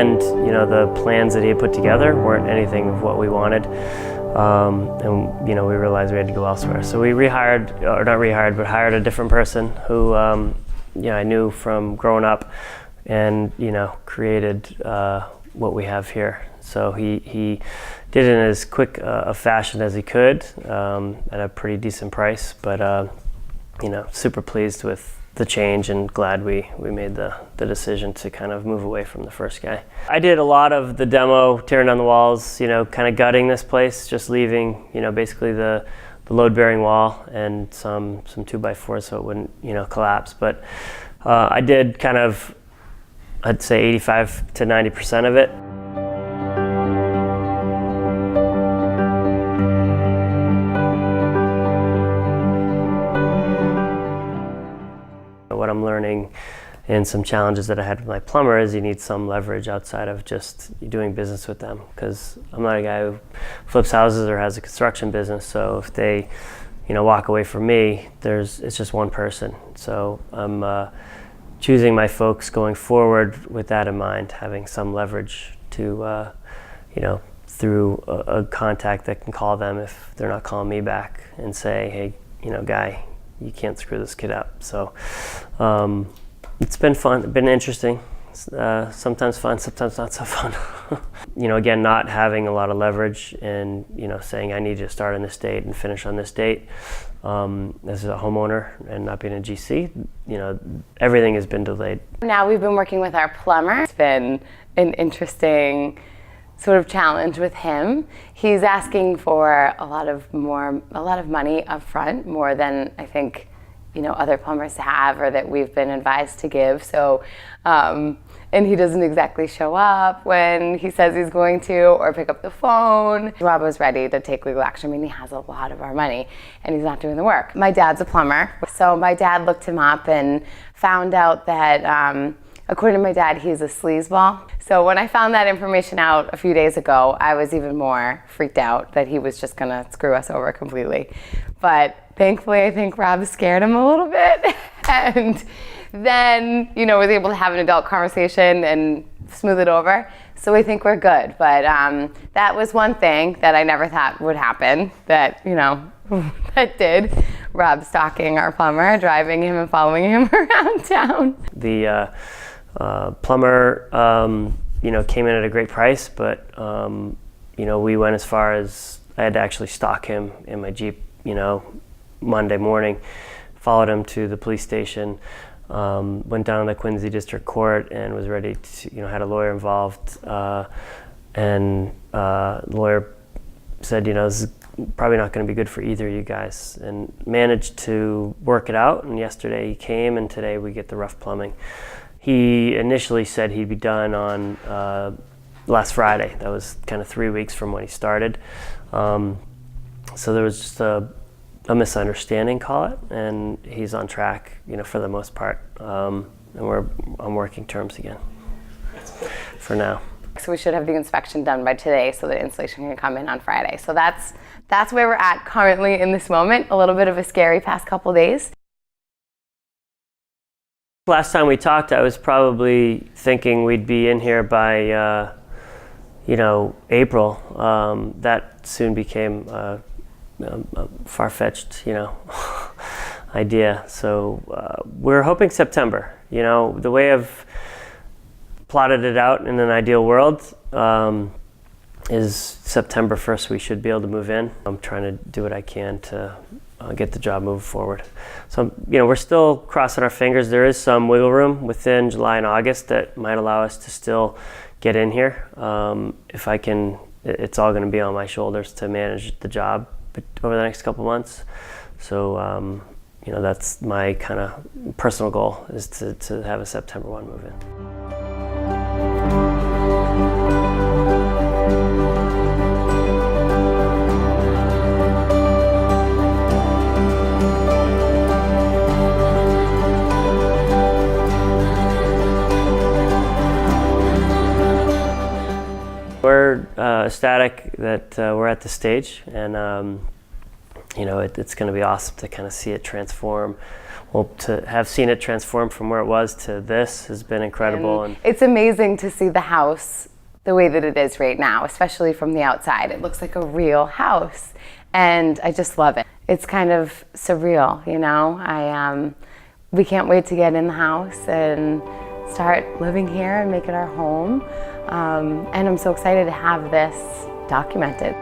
end, the plans that he had put together weren't anything of what we wanted. And we realized we had to go elsewhere. So we rehired, or not rehired, but hired a different person who I knew from growing up, and created what we have here. So he did it in as quick a fashion as he could, at a pretty decent price, but super pleased with the change and glad we made the decision to kind of move away from the first guy. I did a lot of the demo, tearing down the walls, kind of gutting this place, just leaving, basically the load-bearing wall and some 2x4s so it wouldn't, collapse. But I did kind of, I'd say 85 to 90% of it. What I'm learning and some challenges that I had with my plumber is you need some leverage outside of just doing business with them, because I'm not a guy who flips houses or has a construction business. So if they, walk away from me, it's just one person. So I'm choosing my folks going forward with that in mind, having some leverage to, through a contact that can call them if they're not calling me back and say, hey, guy, you can't screw this kid up. So it's been fun, been interesting. Sometimes fun, sometimes not so fun. Again, not having a lot of leverage and, saying I need to start on this date and finish on this date. As a homeowner and not being a GC, everything has been delayed. Now we've been working with our plumber. It's been an interesting sort of challenge with him. He's asking for a lot of money up front, more than I think other plumbers have or that we've been advised to give. So and he doesn't exactly show up when he says he's going to, or pick up the phone. Rob was ready to take legal action. I mean, he has a lot of our money and he's not doing the work. My dad's a plumber, so my dad looked him up and found out that according to my dad, he's a sleazeball. So when I found that information out a few days ago, I was even more freaked out that he was just gonna screw us over completely. But thankfully, I think Rob scared him a little bit. And then, was able to have an adult conversation and smooth it over. So I think we're good. But that was one thing that I never thought would happen, that, that did. Rob stalking our plumber, driving him and following him around town. The plumber, came in at a great price, but, we went as far as I had to actually stalk him in my Jeep, Monday morning, followed him to the police station, went down to the Quincy District Court and was ready to, had a lawyer involved, and the lawyer said, this is probably not going to be good for either of you guys, and managed to work it out. And yesterday he came, and today we get the rough plumbing. He initially said he'd be done on last Friday. That was kind of 3 weeks from when he started. So there was just a misunderstanding, call it, and he's on track, for the most part. And we're on working terms again for now. So we should have the inspection done by today so the installation can come in on Friday. So that's where we're at currently in this moment. A little bit of a scary past couple days. Last time we talked, I was probably thinking we'd be in here by, April. That soon became a far-fetched, idea. So we're hoping September. The way I've plotted it out in an ideal world is September 1st we should be able to move in. I'm trying to do what I can to get the job moving forward. So, we're still crossing our fingers. There is some wiggle room within July and August that might allow us to still get in here. If I can, it's all going to be on my shoulders to manage the job over the next couple months. So, that's my kind of personal goal, is to have a September 1 move in. We're ecstatic that we're at this stage, and it's going to be awesome to kind of see it transform well, to have seen it transform from where it was to this has been incredible. And it's amazing to see the house the way that it is right now, especially from the outside. It looks like a real house, and I just love it. It's kind of surreal, you know. We can't wait to get in the house and start living here and make it our home. And I'm so excited to have this documented.